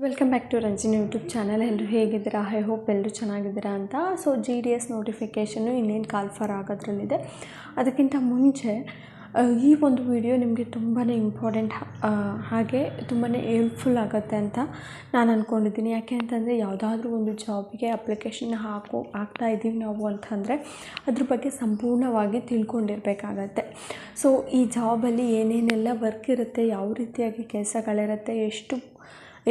Welcome back to Ranjini YouTube channel. ಎಲ್ಲರೂ ಹೇಗಿದ್ದೀರಾ? I hope ಎಲ್ಲರೂ ಚೆನ್ನಾಗಿದ್ದೀರಾ ಅಂತ. ಸೊ GDS ನೋಟಿಫಿಕೇಷನ್ನು ಇನ್ನೇನು ಕಾಲ್ ಫಾರ್ ಆಗೋದ್ರಲ್ಲಿದೆ. ಅದಕ್ಕಿಂತ ಮುಂಚೆ ಈ ಒಂದು ವಿಡಿಯೋ ನಿಮಗೆ ತುಂಬಾ ಇಂಪಾರ್ಟೆಂಟ್ ಹಾಗೆ ತುಂಬಾ ಹೆಲ್ಪ್ಫುಲ್ ಆಗುತ್ತೆ ಅಂತ ನಾನು ಅಂದ್ಕೊಂಡಿದ್ದೀನಿ. ಯಾಕೆ ಅಂತಂದರೆ ಯಾವುದಾದ್ರೂ ಒಂದು ಜಾಬಿಗೆ ಅಪ್ಲಿಕೇಶನ್ ಹಾಕ್ತಾ ಇದ್ದೀವಿ ನಾವು ಅಂತಂದರೆ ಅದ್ರ ಬಗ್ಗೆ ಸಂಪೂರ್ಣವಾಗಿ ತಿಳ್ಕೊಂಡಿರಬೇಕಾಗತ್ತೆ. ಸೊ ಈ ಜಾಬಲ್ಲಿ ಏನೇನೆಲ್ಲ ವರ್ಕ್ ಇರುತ್ತೆ, ಯಾವ ರೀತಿಯಾಗಿ ಕೆಲಸಗಳಿರುತ್ತೆ,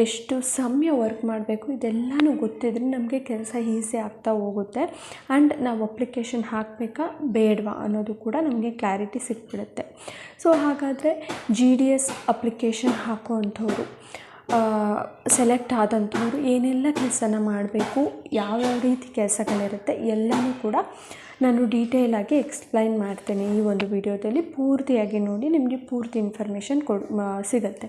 ಎಷ್ಟು ಸಮಯ ವರ್ಕ್ ಮಾಡಬೇಕು, ಇದೆಲ್ಲನೂ ಗೊತ್ತಿದ್ರೆ ನಮಗೆ ಕೆಲಸ ಈಸಿ ಆಗ್ತಾ ಹೋಗುತ್ತೆ. ಆ್ಯಂಡ್ ನಾವು ಅಪ್ಲಿಕೇಶನ್ ಹಾಕಬೇಕಾ ಬೇಡವಾ ಅನ್ನೋದು ಕೂಡ ನಮಗೆ ಕ್ಲಾರಿಟಿ ಸಿಕ್ಬಿಡುತ್ತೆ. ಸೊ ಹಾಗಾದರೆ GDS ಅಪ್ಲಿಕೇಶನ್ ಹಾಕುವಂಥವ್ರು, ಸೆಲೆಕ್ಟ್ ಆದಂಥವ್ರು ಏನೆಲ್ಲ ಕೆಲಸನ ಮಾಡಬೇಕು, ಯಾವ್ಯಾವ ರೀತಿ ಕೆಲಸಗಳಿರುತ್ತೆ ಎಲ್ಲನೂ ಕೂಡ ನಾನು ಡೀಟೇಲಾಗಿ ಎಕ್ಸ್ಪ್ಲೈನ್ ಮಾಡ್ತೇನೆ ಈ ಒಂದು ವಿಡಿಯೋದಲ್ಲಿ. ಪೂರ್ತಿಯಾಗಿ ನೋಡಿ, ನಿಮಗೆ ಪೂರ್ತಿ ಇನ್ಫಾರ್ಮೇಷನ್ ಸಿಗುತ್ತೆ.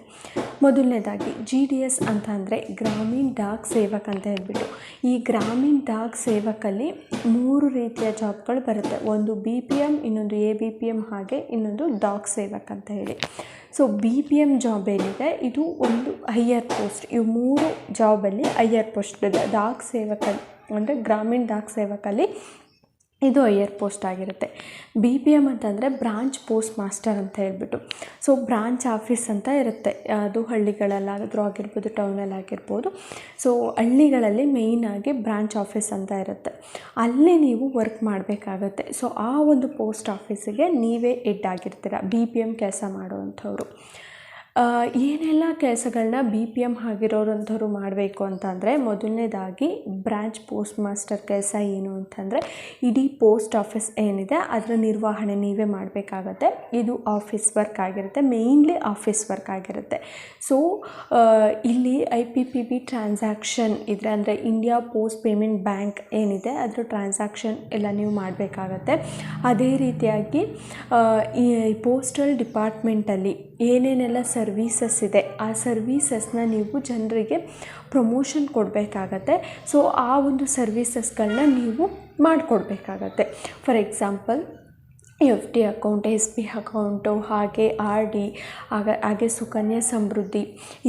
ಮೊದಲನೇದಾಗಿ GDS ಅಂತ ಅಂದರೆ ಗ್ರಾಮೀಣ್ ಡಾಕ್ ಸೇವಕ್ ಅಂತ ಹೇಳ್ಬಿಟ್ಟು, ಈ ಗ್ರಾಮೀಣ್ ಡಾಕ್ ಸೇವಕಲ್ಲಿ 3 ರೀತಿಯ ಜಾಬ್ಗಳು ಬರುತ್ತೆ. ಒಂದು BPM, ಇನ್ನೊಂದು ABPM, ಹಾಗೆ ಇನ್ನೊಂದು ಡಾಕ್ ಸೇವಕ್ ಅಂತ ಹೇಳಿ. ಸೊ BPM ಜಾಬ್ ಏನಿದೆ ಇದು ಒಂದು ಹೈಯರ್ ಪೋಸ್ಟ್. ಇವು 3 ಜಾಬಲ್ಲಿ ಹೈಯರ್ ಪೋಸ್ಟ್ ಇದೆ. ಡಾಕ್ ಸೇವಕಲ್ಲಿ ಅಂದರೆ ಗ್ರಾಮೀಣ್ ಡಾಕ್ ಸೇವಕಲ್ಲಿ ಇದು ಹೈಯರ್ ಪೋಸ್ಟ್ ಆಗಿರುತ್ತೆ. BPM ಅಂತಂದರೆ ಬ್ರಾಂಚ್ ಪೋಸ್ಟ್ ಮಾಸ್ಟರ್ ಅಂತ ಹೇಳ್ಬಿಟ್ಟು, ಸೊ ಬ್ರಾಂಚ್ ಆಫೀಸ್ ಅಂತ ಇರುತ್ತೆ. ಅದು ಹಳ್ಳಿಗಳಲ್ಲಾದರೂ ಆಗಿರ್ಬೋದು, ಟೌನಲ್ಲಾಗಿರ್ಬೋದು. ಸೊ ಹಳ್ಳಿಗಳಲ್ಲಿ ಮೇಯ್ನಾಗಿ ಬ್ರಾಂಚ್ ಆಫೀಸ್ ಅಂತ ಇರುತ್ತೆ, ಅಲ್ಲಿ ನೀವು ವರ್ಕ್ ಮಾಡಬೇಕಾಗತ್ತೆ. ಸೊ ಆ ಒಂದು ಪೋಸ್ಟ್ ಆಫೀಸಿಗೆ ನೀವೇ ಹೆಡ್ ಆಗಿರ್ತೀರ, BPM ಕೆಲಸ ಮಾಡುವಂಥವ್ರು. ಏನೆಲ್ಲ ಕೆಲಸಗಳನ್ನ BPM ಆಗಿರೋರಂಥವ್ರು ಮಾಡಬೇಕು ಅಂತಂದರೆ, ಮೊದಲನೇದಾಗಿ ಬ್ರಾಂಚ್ ಪೋಸ್ಟ್ ಮಾಸ್ಟರ್ ಕೆಲಸ ಏನು ಅಂತಂದರೆ ಇಡೀ ಪೋಸ್ಟ್ ಆಫೀಸ್ ಏನಿದೆ ಅದರ ನಿರ್ವಹಣೆ ನೀವೇ ಮಾಡಬೇಕಾಗತ್ತೆ. ಇದು ಆಫೀಸ್ ವರ್ಕ್ ಆಗಿರುತ್ತೆ, ಮೇಯ್ನ್ಲಿ ಆಫೀಸ್ ವರ್ಕ್ ಆಗಿರುತ್ತೆ. ಸೊ ಇಲ್ಲಿ IPPB ಟ್ರಾನ್ಸಾಕ್ಷನ್ ಇದ್ರೆ ಅಂದರೆ ಇಂಡಿಯಾ ಪೋಸ್ಟ್ ಪೇಮೆಂಟ್ ಬ್ಯಾಂಕ್ ಏನಿದೆ ಅದರ ಟ್ರಾನ್ಸಾಕ್ಷನ್ ಎಲ್ಲ ನೀವು ಮಾಡಬೇಕಾಗತ್ತೆ. ಅದೇ ರೀತಿಯಾಗಿ ಈ ಪೋಸ್ಟಲ್ ಡಿಪಾರ್ಟ್ಮೆಂಟಲ್ಲಿ ಏನೇನೆಲ್ಲ ಸರ್ವೀಸಸ್ ಇದೆ ಆ ಸರ್ವೀಸಸ್ನ ನೀವು ಜನರಿಗೆ ಪ್ರಮೋಷನ್ ಕೊಡಬೇಕಾಗತ್ತೆ. ಸೊ ಆ ಒಂದು ಸರ್ವೀಸಸ್ಗಳನ್ನ ನೀವು ಮಾಡಿಕೊಡ್ಬೇಕಾಗತ್ತೆ. For example FD account, SB account, ಹಾಗೆ RD, ಹಾಗೆ ಸುಕನ್ಯಾ ಸಮೃದ್ಧಿ,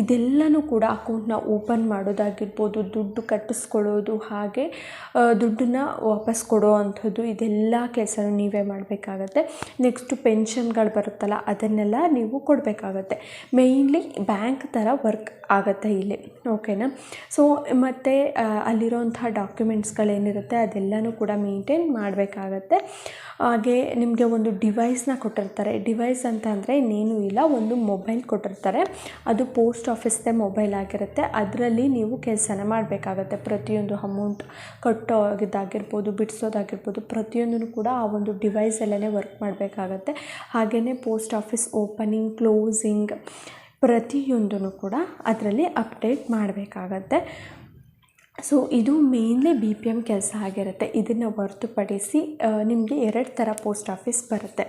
ಇದೆಲ್ಲನೂ ಕೂಡ ಅಕೌಂಟ್ನ ಓಪನ್ ಮಾಡೋದಾಗಿರ್ಬೋದು, ದುಡ್ಡು ಕಟ್ಟಿಸ್ಕೊಳ್ಳೋದು, ಹಾಗೆ ದುಡ್ಡನ್ನ ವಾಪಸ್ ಕೊಡೋ ಅಂಥದ್ದು, ಇದೆಲ್ಲ ಕೆಲಸನೂ ನೀವೇ ಮಾಡಬೇಕಾಗತ್ತೆ. ನೆಕ್ಸ್ಟು ಪೆನ್ಷನ್ಗಳು ಬರುತ್ತಲ್ಲ ಅದನ್ನೆಲ್ಲ ನೀವು ಕೊಡಬೇಕಾಗತ್ತೆ. ಮೇಯ್ನ್ಲಿ ಬ್ಯಾಂಕ್ ಥರ ವರ್ಕ್ ಆಗುತ್ತೆ ಇಲ್ಲಿ, ಓಕೆನಾ. ಸೊ ಮತ್ತು ಅಲ್ಲಿರೋಂಥ ಡಾಕ್ಯುಮೆಂಟ್ಸ್ಗಳೇನಿರುತ್ತೆ ಅದೆಲ್ಲನೂ ಕೂಡ ಮೇಂಟೈನ್ ಮಾಡಬೇಕಾಗತ್ತೆ. ಹಾಗೆ ನಿಮಗೆ ಒಂದು ಡಿವೈಸ್ನ ಕೊಟ್ಟಿರ್ತಾರೆ. ಡಿವೈಸ್ ಅಂತ ಅಂದರೆ ಇನ್ನೇನು ಇಲ್ಲ, ಒಂದು ಮೊಬೈಲ್ ಕೊಟ್ಟಿರ್ತಾರೆ. ಅದು ಪೋಸ್ಟ್ ಆಫೀಸ್ದೇ ಮೊಬೈಲ್ ಆಗಿರುತ್ತೆ. ಅದರಲ್ಲಿ ನೀವು ಕೆಲಸನ ಮಾಡಬೇಕಾಗತ್ತೆ. ಪ್ರತಿಯೊಂದು ಅಮೌಂಟ್ ಕಟ್ಟೋದಾಗಿರ್ಬೋದು, ಬಿಡಿಸೋದಾಗಿರ್ಬೋದು, ಪ್ರತಿಯೊಂದೂ ಕೂಡ ಆ ಒಂದು ಡಿವೈಸಲ್ಲೇ ವರ್ಕ್ ಮಾಡಬೇಕಾಗತ್ತೆ. ಹಾಗೆಯೇ ಪೋಸ್ಟ್ ಆಫೀಸ್ ಓಪನಿಂಗ್, ಕ್ಲೋಸಿಂಗ್ ಪ್ರತಿಯೊಂದೂ ಕೂಡ ಅದರಲ್ಲಿ ಅಪ್ಡೇಟ್ ಮಾಡಬೇಕಾಗತ್ತೆ. ಸೊ ಇದು ಮೇಯ್ನ್ಲಿ BPM ಕೆಲಸ ಆಗಿರುತ್ತೆ. ಇದನ್ನು ಹೊರತುಪಡಿಸಿ ನಿಮಗೆ 2 ಥರ ಪೋಸ್ಟ್ ಆಫೀಸ್ ಬರುತ್ತೆ.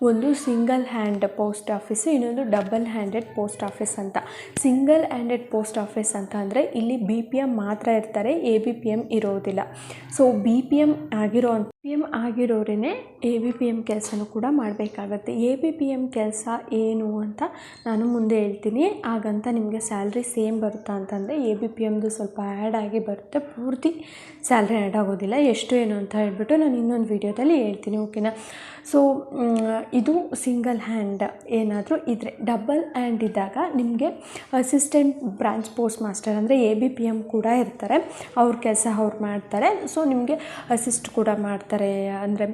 ಒಂದು ಸಿಂಗಲ್ ಹ್ಯಾಂಡ್ ಪೋಸ್ಟ್ ಆಫೀಸು, ಇನ್ನೊಂದು ಡಬಲ್ ಹ್ಯಾಂಡೆಡ್ ಪೋಸ್ಟ್ ಆಫೀಸ್ ಅಂತ. ಸಿಂಗಲ್ ಹ್ಯಾಂಡೆಡ್ ಪೋಸ್ಟ್ ಆಫೀಸ್ ಅಂತ ಅಂದರೆ ಇಲ್ಲಿ BPM ಮಾತ್ರ ಇರ್ತಾರೆ, ABPM ಇರೋದಿಲ್ಲ. ಸೊ BPM ಆಗಿರೋರೇ ABPM ಕೆಲಸನೂ ಕೂಡ ಮಾಡಬೇಕಾಗತ್ತೆ. ABPM ಕೆಲಸ ಏನು ಅಂತ ನಾನು ಮುಂದೆ ಹೇಳ್ತೀನಿ. ಹಾಗಂತ ನಿಮಗೆ ಸ್ಯಾಲ್ರಿ ಸೇಮ್ ಬರುತ್ತಾ ಅಂತಂದರೆ ABPMದು ಸ್ವಲ್ಪ ಆ್ಯಡ್ ಆಗಿ ಬರುತ್ತೆ, ಪೂರ್ತಿ ಸ್ಯಾಲ್ರಿ ಆ್ಯಡ್ ಆಗೋದಿಲ್ಲ. ಎಷ್ಟು ಏನು ಅಂತ ಹೇಳ್ಬಿಟ್ಟು ನಾನು ಇನ್ನೊಂದು ವಿಡಿಯೋದಲ್ಲಿ ಹೇಳ್ತೀನಿ, ಓಕೆನಾ. ಸೊ ಇದು ಸಿಂಗಲ್ ಹ್ಯಾಂಡ್ ಏನಾದರೂ ಇದ್ದರೆ. ಡಬಲ್ ಹ್ಯಾಂಡ್ ಇದ್ದಾಗ ನಿಮಗೆ ಅಸಿಸ್ಟೆಂಟ್ ಬ್ರಾಂಚ್ ಪೋಸ್ಟ್ ಮಾಸ್ಟರ್ ಅಂದರೆ ABPM ಕೂಡ ಇರ್ತಾರೆ, ಅವ್ರ ಕೆಲಸ ಅವ್ರು ಮಾಡ್ತಾರೆ. ಸೊ ನಿಮಗೆ ಅಸಿಸ್ಟ್ ಕೂಡ ಮಾಡ್ತಾರೆ, ಅಂದರೆ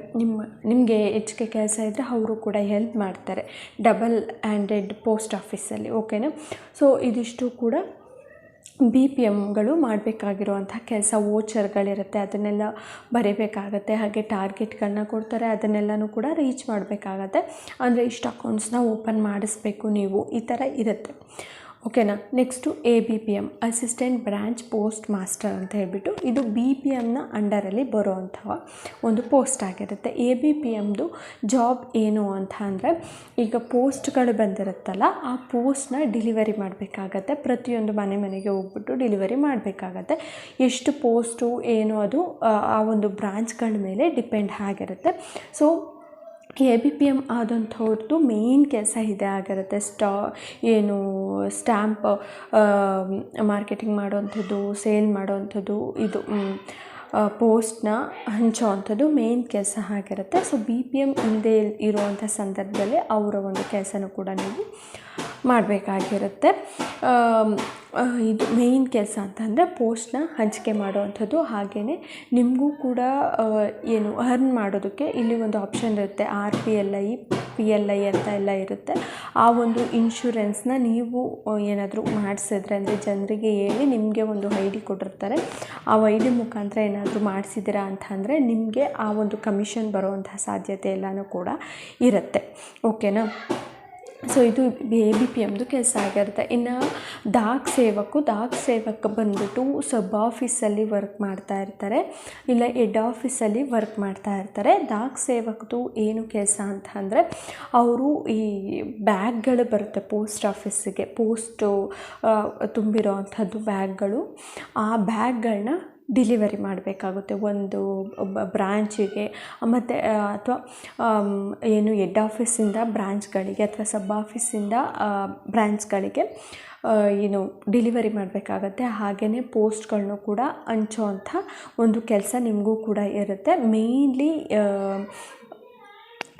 ನಿಮಗೆ ಹೆಚ್ಚಿಗೆ ಕೆಲಸ ಇದ್ದರೆ ಅವರು ಕೂಡ ಹೆಲ್ಪ್ ಮಾಡ್ತಾರೆ ಡಬಲ್ ಹ್ಯಾಂಡೆಡ್ ಪೋಸ್ಟ್ ಆಫೀಸಲ್ಲಿ, ಓಕೆನಾ. ಸೊ ಇದಿಷ್ಟು ಕೂಡ BPMಗಳು ಮಾಡಬೇಕಾಗಿರುವಂಥ ಕೆಲಸ. ವೋಚರ್ಗಳಿರುತ್ತೆ, ಅದನ್ನೆಲ್ಲ ಬರೀಬೇಕಾಗತ್ತೆ. ಹಾಗೆ ಟಾರ್ಗೆಟ್ಗಳನ್ನ ಕೊಡ್ತಾರೆ, ಅದನ್ನೆಲ್ಲನೂ ಕೂಡ ರೀಚ್ ಮಾಡಬೇಕಾಗತ್ತೆ. ಅಂದರೆ ಇಷ್ಟು ಅಕೌಂಟ್ಸ್ನ ಓಪನ್ ಮಾಡಿಸ್ಬೇಕು ನೀವು, ಈ ಥರ ಇರುತ್ತೆ, ಓಕೆನಾ. Next ABPM assistant branch post master ಅಂತ ಹೇಳ್ಬಿಟ್ಟು, ಇದು BPMನ ಅಂಡರಲ್ಲಿ ಬರೋವಂಥ ಒಂದು ಪೋಸ್ಟ್ ಆಗಿರುತ್ತೆ. ABPMದು ಜಾಬ್ ಏನು ಅಂತ ಅಂದರೆ, ಈಗ ಪೋಸ್ಟ್ಗಳು ಬಂದಿರುತ್ತಲ್ಲ ಆ ಪೋಸ್ಟ್ನ ಡಿಲಿವರಿ ಮಾಡಬೇಕಾಗತ್ತೆ. ಪ್ರತಿಯೊಂದು ಮನೆಗೆ ಹೋಗ್ಬಿಟ್ಟು ಡಿಲಿವರಿ ಮಾಡಬೇಕಾಗತ್ತೆ. ಎಷ್ಟು ಪೋಸ್ಟು ಏನು ಅದು ಆ ಒಂದು ಬ್ರಾಂಚ್ಗಳ ಮೇಲೆ ಡಿಪೆಂಡ್ ಆಗಿರುತ್ತೆ. ಸೊ ABPM ಆದಂಥವ್ರದ್ದು ಮೇಯ್ನ್ ಕೆಲಸ ಇದೇ ಆಗಿರುತ್ತೆ. ಏನು ಸ್ಟ್ಯಾಂಪ್ ಮಾರ್ಕೆಟಿಂಗ್ ಮಾಡೋವಂಥದ್ದು, ಸೇಲ್ ಮಾಡೋವಂಥದ್ದು, ಇದು ಪೋಸ್ಟ್ನ ಹಂಚೋ ಅಂಥದ್ದು ಮೇಯ್ನ್ ಕೆಲಸ ಆಗಿರುತ್ತೆ. ಸೊ BPM ಇಲ್ಲದೆ ಇರುವಂಥ ಸಂದರ್ಭದಲ್ಲಿ ಅವರ ಒಂದು ಕೆಲಸನೂ ಕೂಡ ನೀವು ಮಾಡಬೇಕಾಗಿರುತ್ತೆ. ಇದು ಮೇಯ್ನ್ ಕೆಲಸ ಅಂತಂದರೆ ಪೋಸ್ಟ್ನ ಹಂಚಿಕೆ ಮಾಡುವಂಥದ್ದು. ಹಾಗೆಯೇ ನಿಮಗೂ ಕೂಡ ಏನು ಅರ್ನ್ ಮಾಡೋದಕ್ಕೆ ಇಲ್ಲಿ ಒಂದು ಆಪ್ಷನ್ ಇರುತ್ತೆ, RPLI PLI ಅಂತ ಎಲ್ಲ ಇರುತ್ತೆ. ಆ ಒಂದು ಇನ್ಶೂರೆನ್ಸ್ನ ನೀವು ಏನಾದರೂ ಮಾಡಿಸಿದ್ರೆ, ಅಂದರೆ ಜನರಿಗೆ ಹೇಳಿ ನಿಮಗೆ ಒಂದು ID ಕೊಟ್ಟಿರ್ತಾರೆ, ಆ ID ಮುಖಾಂತರ ಏನಾದರೂ ಮಾಡಿಸಿದ್ದೀರಾ ಅಂತಂದರೆ ನಿಮಗೆ ಆ ಒಂದು ಕಮಿಷನ್ ಬರುವಂಥ ಸಾಧ್ಯತೆ ಎಲ್ಲನೂ ಕೂಡ ಇರುತ್ತೆ. ಓಕೆನಾ? ಸೊ ಇದು ABPMದು ಕೆಲಸ ಆಗಿರುತ್ತೆ. ಇನ್ನು ದಾಖ ಸೇವಕ ಬಂದ್ಬಿಟ್ಟು ಸಬ್ ಆಫೀಸಲ್ಲಿ ವರ್ಕ್ ಮಾಡ್ತಾ ಇರ್ತಾರೆ, ಇಲ್ಲ ಹೆಡ್ ಆಫೀಸಲ್ಲಿ ವರ್ಕ್ ಮಾಡ್ತಾ ಇರ್ತಾರೆ. ದಾಖ ಸೇವಕದು ಏನು ಕೆಲಸ ಅಂತ ಅಂದರೆ, ಅವರು ಈ ಬ್ಯಾಗ್ಗಳು ಬರುತ್ತೆ ಪೋಸ್ಟ್ ಆಫೀಸಿಗೆ, ಪೋಸ್ಟು ತುಂಬಿರೋ ಅಂಥದ್ದು ಬ್ಯಾಗ್ಗಳು, ಆ ಬ್ಯಾಗ್ಗಳನ್ನ ಡಿಲಿವರಿ ಮಾಡಬೇಕಾಗುತ್ತೆ ಒಂದು ಬ್ರಾಂಚಿಗೆ, ಮತ್ತು ಅಥವಾ ಏನು ಹೆಡ್ ಆಫೀಸಿಂದ ಬ್ರಾಂಚ್ಗಳಿಗೆ ಅಥವಾ ಸಬ್ ಆಫೀಸಿಂದ ಬ್ರಾಂಚ್ಗಳಿಗೆ ಏನು ಡಿಲಿವರಿ ಮಾಡಬೇಕಾಗತ್ತೆ. ಹಾಗೆಯೇ ಪೋಸ್ಟ್ಗಳನ್ನೂ ಕೂಡ ಹಂಚೋವಂಥ ಒಂದು ಕೆಲಸ ನಿಮಗೂ ಕೂಡ ಇರುತ್ತೆ. ಮೇಯ್ನ್ಲಿ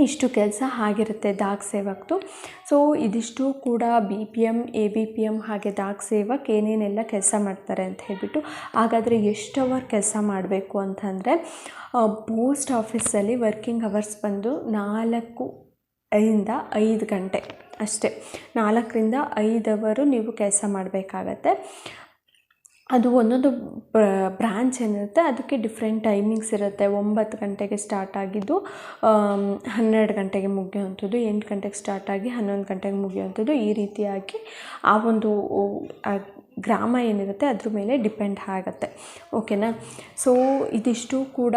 ಇಷ್ಟು ಕೆಲಸ ಆಗಿರುತ್ತೆ ದಾಖ ಸೇವಕದ್ದು. ಸೊ ಇದಿಷ್ಟು ಕೂಡ BPM, ABPM ಹಾಗೆ ದಾಖ ಸೇವಕ್ ಏನೇನೆಲ್ಲ ಕೆಲಸ ಮಾಡ್ತಾರೆ ಅಂತ ಹೇಳಿಬಿಟ್ಟು. ಹಾಗಾದರೆ ಎಷ್ಟು ಅವರ್ ಕೆಲಸ ಮಾಡಬೇಕು ಅಂತಂದರೆ, ಪೋಸ್ಟ್ ಆಫೀಸಲ್ಲಿ ವರ್ಕಿಂಗ್ ಅವರ್ಸ್ ಬಂದು 4 ರಿಂದ 5 ಗಂಟೆ ಅಷ್ಟೇ. 4 ರಿಂದ 5 ಅವರು ನೀವು ಕೆಲಸ ಮಾಡಬೇಕಾಗತ್ತೆ. ಅದು ಒಂದೊಂದು ಬ್ರಾಂಚ್ ಏನಿರುತ್ತೆ ಅದಕ್ಕೆ ಡಿಫ್ರೆಂಟ್ ಟೈಮಿಂಗ್ಸ್ ಇರುತ್ತೆ. 9 ಗಂಟೆಗೆ ಸ್ಟಾರ್ಟ್ ಆಗಿದ್ದು 12 ಗಂಟೆಗೆ ಮುಗಿಯುವಂಥದ್ದು, 8 ಗಂಟೆಗೆ ಸ್ಟಾರ್ಟ್ ಆಗಿ 11 ಗಂಟೆಗೆ ಮುಗಿಯುವಂಥದ್ದು. ಈ ರೀತಿಯಾಗಿ ಆ ಒಂದು ಗ್ರಾಮ ಏನಿರುತ್ತೆ ಅದ್ರ ಮೇಲೆ ಡಿಪೆಂಡ್ ಆಗುತ್ತೆ. ಓಕೆನಾ? ಸೊ ಇದಿಷ್ಟು ಕೂಡ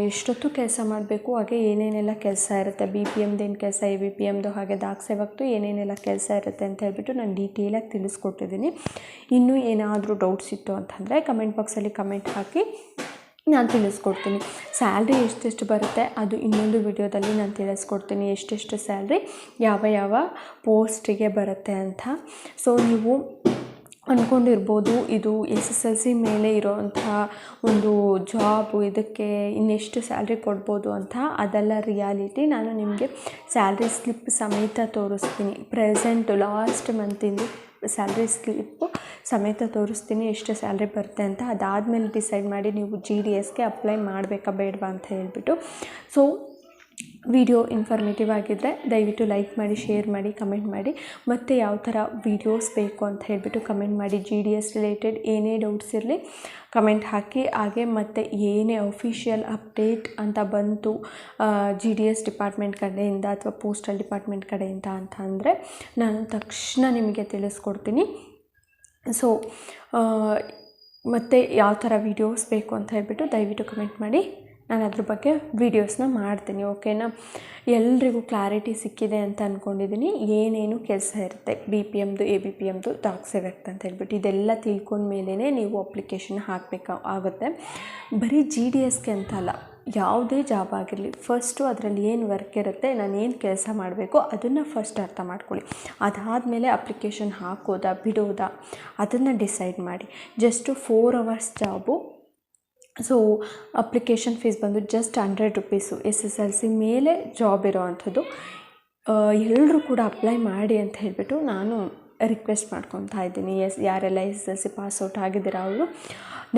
ಎಷ್ಟೊತ್ತು ಕೆಲಸ ಮಾಡಬೇಕು, ಹಾಗೆ ಏನೇನೆಲ್ಲ ಕೆಲಸ ಇರುತ್ತೆ, BPMದು ಏನು ಕೆಲಸ, ABPMದು ಹಾಗೆ ದಾಖ ಸೇವಕದ್ದು ಏನೇನೆಲ್ಲ ಕೆಲಸ ಇರುತ್ತೆ ಅಂತ ಹೇಳ್ಬಿಟ್ಟು ನಾನು ಡೀಟೇಲಾಗಿ ತಿಳಿಸ್ಕೊಟ್ಟಿದ್ದೀನಿ. ಇನ್ನೂ ಏನಾದರೂ ಡೌಟ್ಸ್ ಇತ್ತು ಅಂತಂದರೆ ಕಮೆಂಟ್ ಬಾಕ್ಸಲ್ಲಿ ಕಮೆಂಟ್ ಹಾಕಿ, ನಾನು ತಿಳಿಸ್ಕೊಡ್ತೀನಿ. ಸ್ಯಾಲ್ರಿ ಎಷ್ಟೆಷ್ಟು ಬರುತ್ತೆ ಅದು ಇನ್ನೊಂದು ವಿಡಿಯೋದಲ್ಲಿ ನಾನು ತಿಳಿಸ್ಕೊಡ್ತೀನಿ, ಎಷ್ಟೆಷ್ಟು ಸ್ಯಾಲ್ರಿ ಯಾವ ಪೋಸ್ಟಿಗೆ ಬರುತ್ತೆ ಅಂತ. ಸೊ ನೀವು ಅಂದ್ಕೊಂಡಿರ್ಬೋದು ಇದು SSLC ಮೇಲೆ ಇರೋವಂಥ ಒಂದು ಜಾಬು, ಇದಕ್ಕೆ ಇನ್ನೆಷ್ಟು ಸ್ಯಾಲ್ರಿ ಕೊಡ್ಬೋದು ಅಂತ. ಅದೆಲ್ಲ ರಿಯಾಲಿಟಿ. ನಾನು ನಿಮಗೆ ಸ್ಯಾಲ್ರಿ ಸ್ಲಿಪ್ ಸಮೇತ ತೋರಿಸ್ತೀನಿ. ಪ್ರೆಸೆಂಟ್ ಲಾಸ್ಟ್ ಮಂತಿಂದು ಸ್ಯಾಲ್ರಿ ಸ್ಲಿಪ್ಪು ಸಮೇತ ತೋರಿಸ್ತೀನಿ ಎಷ್ಟು ಸ್ಯಾಲ್ರಿ ಬರುತ್ತೆ ಅಂತ. ಅದಾದಮೇಲೆ ಡಿಸೈಡ್ ಮಾಡಿ ನೀವು GDSಗೆ ಅಪ್ಲೈ ಮಾಡಬೇಕಾ ಬೇಡವಾ ಅಂತ ಹೇಳ್ಬಿಟ್ಟು. ಸೊ ವಿಡಿಯೋ ಇನ್ಫಾರ್ಮೇಟಿವ್ ಆಗಿದ್ದರೆ ದಯವಿಟ್ಟು ಲೈಕ್ ಮಾಡಿ, ಶೇರ್ ಮಾಡಿ, ಕಮೆಂಟ್ ಮಾಡಿ. ಮತ್ತು ಯಾವ ಥರ ವೀಡಿಯೋಸ್ ಬೇಕು ಅಂತ ಹೇಳಿಬಿಟ್ಟು ಕಮೆಂಟ್ ಮಾಡಿ. GDS ರಿಲೇಟೆಡ್ ಏನೇ ಡೌಟ್ಸ್ ಇರಲಿ ಕಮೆಂಟ್ ಹಾಕಿ. ಹಾಗೆ ಮತ್ತು ಏನೇ ಅಫಿಷಿಯಲ್ ಅಪ್ಡೇಟ್ ಅಂತ ಬಂತು GDS ಡಿಪಾರ್ಟ್ಮೆಂಟ್ ಕಡೆಯಿಂದ ಅಥವಾ ಪೋಸ್ಟಲ್ ಡಿಪಾರ್ಟ್ಮೆಂಟ್ ಕಡೆಯಿಂದ ಅಂತ ಅಂದರೆ ನಾನು ತಕ್ಷಣ ನಿಮಗೆ ತಿಳಿಸ್ಕೊಡ್ತೀನಿ. ಸೊ ಮತ್ತು ಯಾವ ಥರ ವೀಡಿಯೋಸ್ ಬೇಕು ಅಂತ ಹೇಳ್ಬಿಟ್ಟು ದಯವಿಟ್ಟು ಕಮೆಂಟ್ ಮಾಡಿ, ನಾನು ಅದ್ರ ಬಗ್ಗೆ ವೀಡಿಯೋಸ್ನ ಮಾಡ್ತೀನಿ. ಓಕೆನಾ? ಎಲ್ರಿಗೂ ಕ್ಲಾರಿಟಿ ಸಿಕ್ಕಿದೆ ಅಂತ ಅಂದ್ಕೊಂಡಿದ್ದೀನಿ. ಏನೇನು ಕೆಲಸ ಇರುತ್ತೆ BPMದು, ABPMದು, ದಾಖ ಸೇವಕದ್ದು ಅಂತ ಹೇಳ್ಬಿಟ್ಟು ಇದೆಲ್ಲ ತಿಳ್ಕೊಂಡ್ಮೇಲೇ ನೀವು ಅಪ್ಲಿಕೇಶನ್ ಹಾಕಬೇಕಾಗುತ್ತೆ. ಬರೀ GDSಗೆ ಅಂತಲ್ಲ, ಯಾವುದೇ ಜಾಬ್ ಆಗಿರಲಿ, ಫಸ್ಟು ಅದರಲ್ಲಿ ಏನು ವರ್ಕ್ ಇರುತ್ತೆ, ನಾನು ಏನು ಕೆಲಸ ಮಾಡಬೇಕು ಅದನ್ನು ಫಸ್ಟ್ ಅರ್ಥ ಮಾಡ್ಕೊಳ್ಳಿ. ಅದಾದಮೇಲೆ ಅಪ್ಲಿಕೇಶನ್ ಹಾಕೋದಾ ಬಿಡೋದಾ ಅದನ್ನು ಡಿಸೈಡ್ ಮಾಡಿ. Just 4 hours job. So application fees ಬಂದು ಜಸ್ಟ್ 100 ರೂಪೀಸು. SSLC ಮೇಲೆ ಜಾಬ್ ಇರೋ ಅಂಥದ್ದು. ಎಲ್ಲರೂ ಕೂಡ ಅಪ್ಲೈ ಮಾಡಿ ಅಂತ ಹೇಳಿಬಿಟ್ಟು ನಾನು ರಿಕ್ವೆಸ್ಟ್ ಮಾಡ್ಕೊತಾ ಇದ್ದೀನಿ. ಯಾರೆಲ್ಲ SSLC ಪಾಸ್ಔಟ್ ಆಗಿದ್ದೀರಾ ಅವರು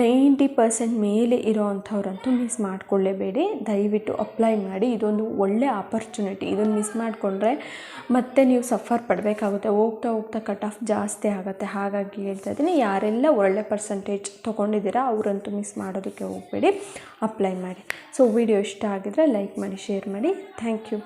90% ಮೇಲೆ ಇರೋ ಅಂಥವ್ರಂತೂ ಮಿಸ್ ಮಾಡಿಕೊಳ್ಳೇಬೇಡಿ. ದಯವಿಟ್ಟು ಅಪ್ಲೈ ಮಾಡಿ. ಇದೊಂದು ಒಳ್ಳೆ ಆಪರ್ಚುನಿಟಿ. ಇದನ್ನು ಮಿಸ್ ಮಾಡಿಕೊಂಡ್ರೆ ಮತ್ತೆ ನೀವು ಸಫರ್ ಪಡಬೇಕಾಗುತ್ತೆ. ಹೋಗ್ತಾ ಕಟ್ ಆಫ್ ಜಾಸ್ತಿ ಆಗುತ್ತೆ. ಹಾಗಾಗಿ ಹೇಳ್ತಾ ಇದ್ದೀನಿ, ಯಾರೆಲ್ಲ ಒಳ್ಳೆ ಪರ್ಸೆಂಟೇಜ್ ತೊಗೊಂಡಿದ್ದೀರಾ ಅವರಂತೂ ಮಿಸ್ ಮಾಡೋದಕ್ಕೆ ಹೋಗಬೇಡಿ, ಅಪ್ಲೈ ಮಾಡಿ. ಸೊ ವಿಡಿಯೋ ಇಷ್ಟ ಆಗಿದ್ರೆ ಲೈಕ್ ಮಾಡಿ, ಶೇರ್ ಮಾಡಿ. Thank you.